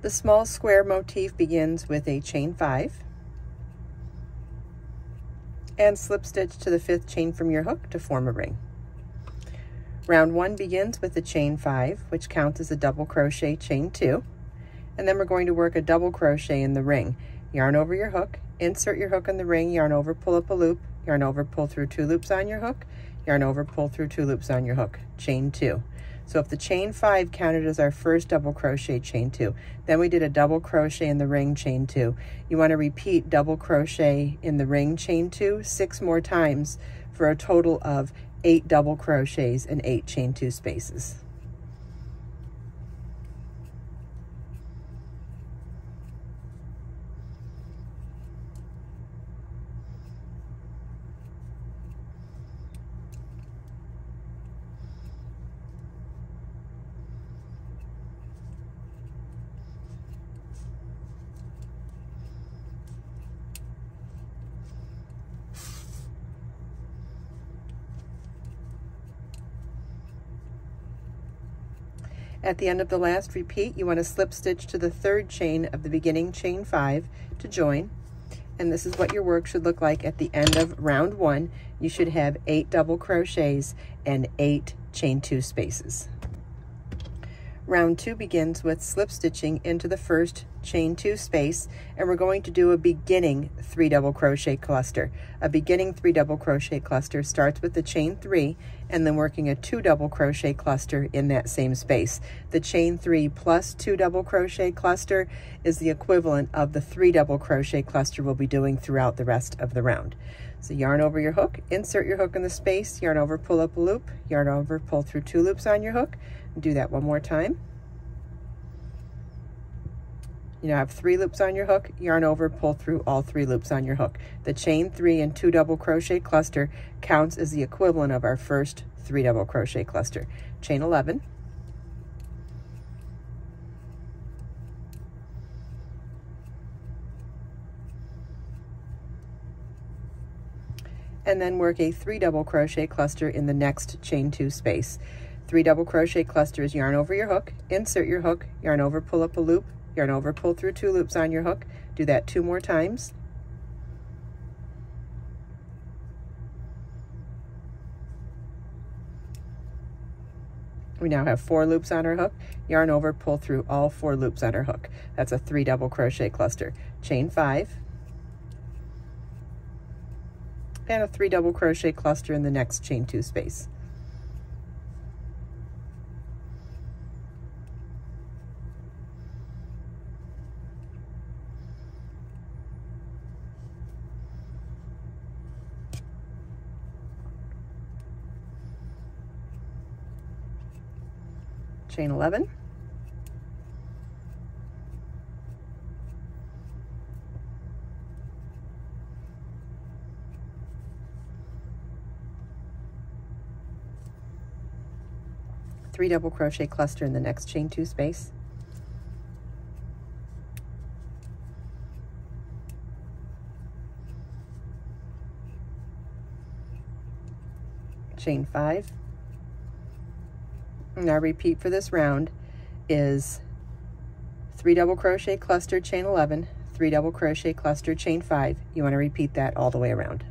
The small square motif begins with a chain 5 and slip stitch to the 5th chain from your hook to form a ring. Round 1 begins with a chain 5, which counts as a double crochet chain 2, and then we're going to work a double crochet in the ring. Yarn over your hook, insert your hook in the ring, yarn over, pull up a loop, yarn over, pull through 2 loops on your hook, yarn over, pull through 2 loops on your hook, chain 2. So if the chain 5 counted as our first double crochet, chain 2, then we did a double crochet in the ring, chain 2. You want to repeat double crochet in the ring, chain 2 6 more times for a total of 8 double crochets and 8 chain 2 spaces. At the end of the last repeat, you want to slip stitch to the 3rd chain of the beginning chain 5 to join. And this is what your work should look like at the end of round 1. You should have 8 double crochets and 8 chain 2 spaces. Round 2 begins with slip stitching into the first chain 2 space, and we're going to do a beginning 3 double crochet cluster. A beginning 3 double crochet cluster starts with the chain 3 and then working a 2 double crochet cluster in that same space. The chain 3 plus 2 double crochet cluster is the equivalent of the 3 double crochet cluster we'll be doing throughout the rest of the round. So yarn over your hook, insert your hook in the space, yarn over, pull up a loop, yarn over, pull through 2 loops on your hook. Do that one more time. You now have 3 loops on your hook, yarn over, pull through all 3 loops on your hook. The chain 3 and 2 double crochet cluster counts as the equivalent of our first 3 double crochet cluster. Chain 11. And then work a 3 double crochet cluster in the next chain 2 space. 3 double crochet clusters, yarn over your hook, insert your hook, yarn over, pull up a loop, yarn over, pull through 2 loops on your hook. Do that 2 more times. We now have 4 loops on our hook, yarn over, pull through all 4 loops on our hook. That's a 3 double crochet cluster. Chain 5 and a 3 double crochet cluster in the next chain 2 space. Chain 11. Three double crochet cluster in the next chain 2 space. Chain 5. Now repeat for this round is 3 double crochet cluster, chain 11, 3 double crochet cluster, chain 5. You want to repeat that all the way around.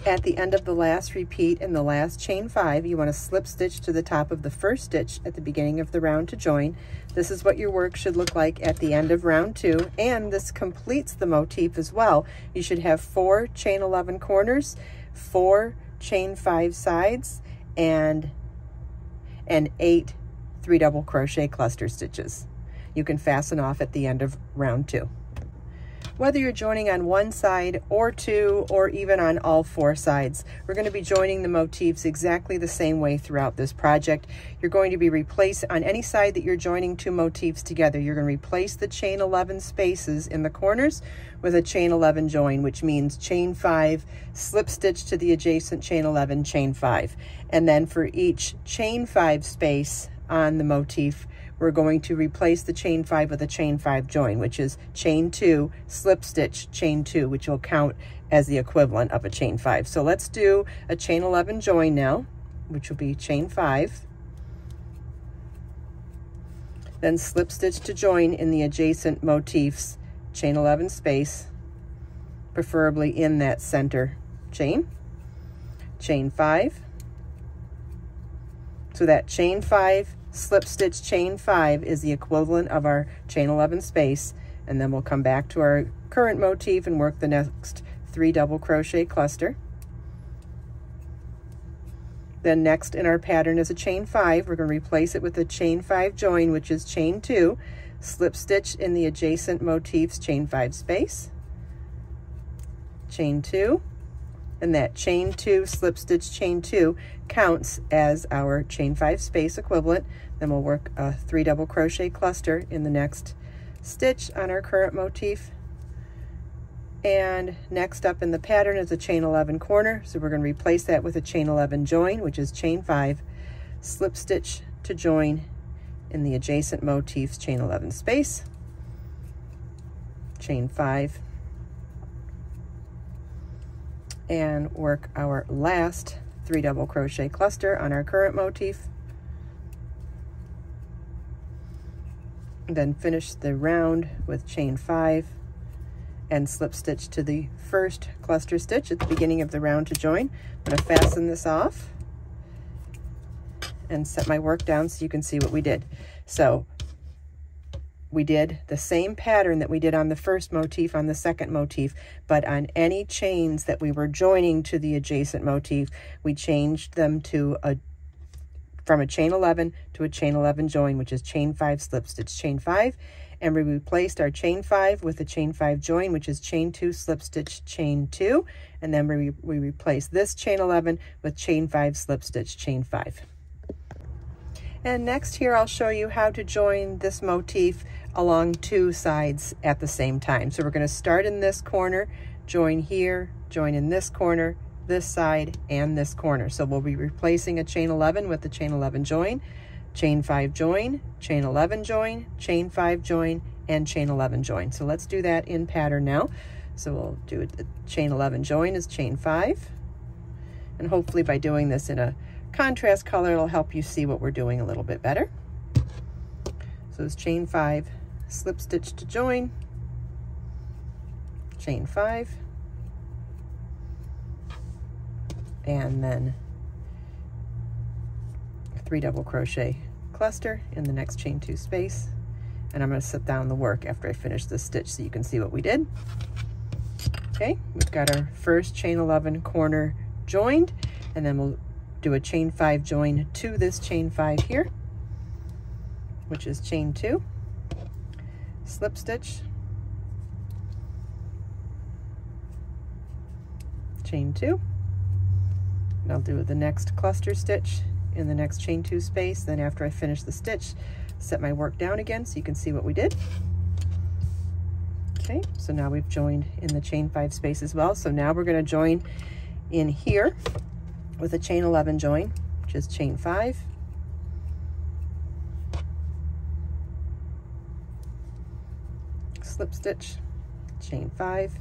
At the end of the last repeat in the last chain 5, you want to slip stitch to the top of the first stitch at the beginning of the round to join. This is what your work should look like at the end of round 2, and this completes the motif as well. You should have 4 chain 11 corners, 4 chain 5 sides, and 8 3 double crochet cluster stitches. You can fasten off at the end of round 2. Whether you're joining on one side or 2 or even on all 4 sides, we're going to be joining the motifs exactly the same way throughout this project. You're going to be replacing on any side that you're joining 2 motifs together. You're going to replace the chain 11 spaces in the corners with a chain 11 join, which means chain 5, slip stitch to the adjacent chain 11, chain 5. And then for each chain 5 space on the motif, we're going to replace the chain 5 with a chain 5 join, which is chain 2, slip stitch, chain 2, which will count as the equivalent of a chain 5. So let's do a chain 11 join now, which will be chain 5, then slip stitch to join in the adjacent motifs chain 11 space, preferably in that center chain, chain 5. So that chain 5, slip stitch chain 5 is the equivalent of our chain 11 space, and then we'll come back to our current motif and work the next 3 double crochet cluster. Then next in our pattern is a chain 5. We're going to replace it with a chain 5 join, which is chain 2, slip stitch in the adjacent motifs chain 5 space, chain 2, and that chain 2 slip stitch chain 2 counts as our chain 5 space equivalent. Then we'll work a 3 double crochet cluster in the next stitch on our current motif. And next up in the pattern is a chain 11 corner, so we're going to replace that with a chain 11 join, which is chain 5, slip stitch to join in the adjacent motifs chain 11 space, chain 5, and work our last 3 double crochet cluster on our current motif. Then finish the round with chain 5 and slip stitch to the first cluster stitch at the beginning of the round to join. I'm going to fasten this off and set my work down so you can see what we did. So we did the same pattern that we did on the first motif on the second motif, but on any chains that we were joining to the adjacent motif, we changed them to from a chain 11 to a chain 11 join, which is chain 5 slip stitch chain 5, and we replaced our chain 5 with a chain 5 join, which is chain 2 slip stitch chain 2, and then we replaced this chain 11 with chain 5 slip stitch chain 5. And next here I'll show you how to join this motif along 2 sides at the same time. So we're going to start in this corner, join here, join in this corner, this side, and this corner. So we'll be replacing a chain 11 with the chain 11 join, chain 5 join, chain 11 join, chain 5 join, and chain 11 join. So let's do that in pattern now. So we'll do it. The chain 11 join is chain 5, and hopefully by doing this in a contrast color, it'll help you see what we're doing a little bit better. So it's chain 5, slip stitch to join, chain 5, and then 3 double crochet cluster in the next chain 2 space. And I'm going to set down the work after I finish this stitch so you can see what we did. Okay, we've got our first chain 11 corner joined, and then we'll do a chain 5 join to this chain 5 here, which is chain 2, slip stitch, chain 2, and I'll do the next cluster stitch in the next chain 2 space. Then after I finish the stitch, set my work down again so you can see what we did. Okay, so now we've joined in the chain 5 space as well. So now we're going to join in here with a chain 11 join, which is chain 5, slip stitch, chain 5.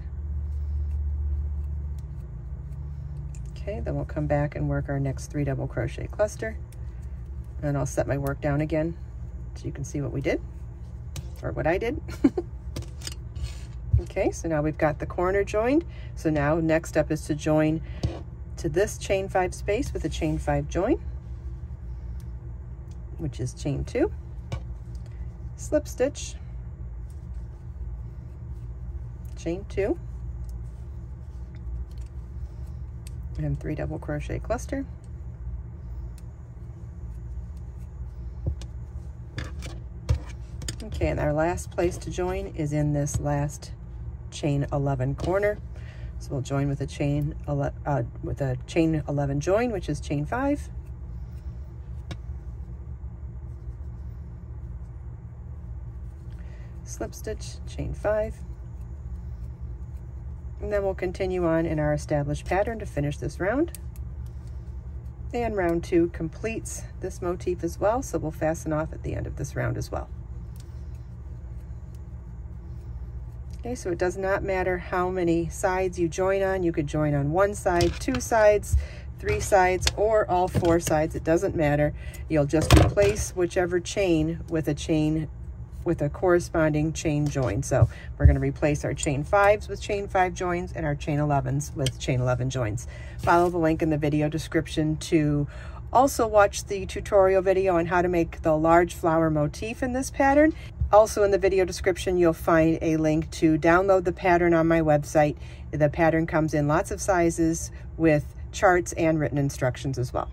Okay, then we'll come back and work our next 3 double crochet cluster, and I'll set my work down again so you can see what we did, or what I did. Okay, so now we've got the corner joined. So now next up is to join to this chain 5 space with a chain 5 join, which is chain 2, slip stitch, chain 2, and 3 double crochet cluster. Okay, and our last place to join is in this last chain 11 corner. So we'll join with a chain 11 join, which is chain 5, slip stitch, chain 5, and then we'll continue on in our established pattern to finish this round. And round 2 completes this motif as well, so we'll fasten off at the end of this round as well. Okay, so it does not matter how many sides you join on. You could join on 1 side, 2 sides, 3 sides or all 4 sides, it doesn't matter. You'll just replace whichever chain with a corresponding chain join. So we're going to replace our chain 5s with chain 5 joins and our chain 11s with chain 11 joins. Follow the link in the video description to also watch the tutorial video on how to make the large flower motif in this pattern. Also in the video description, you'll find a link to download the pattern on my website. The pattern comes in lots of sizes with charts and written instructions as well.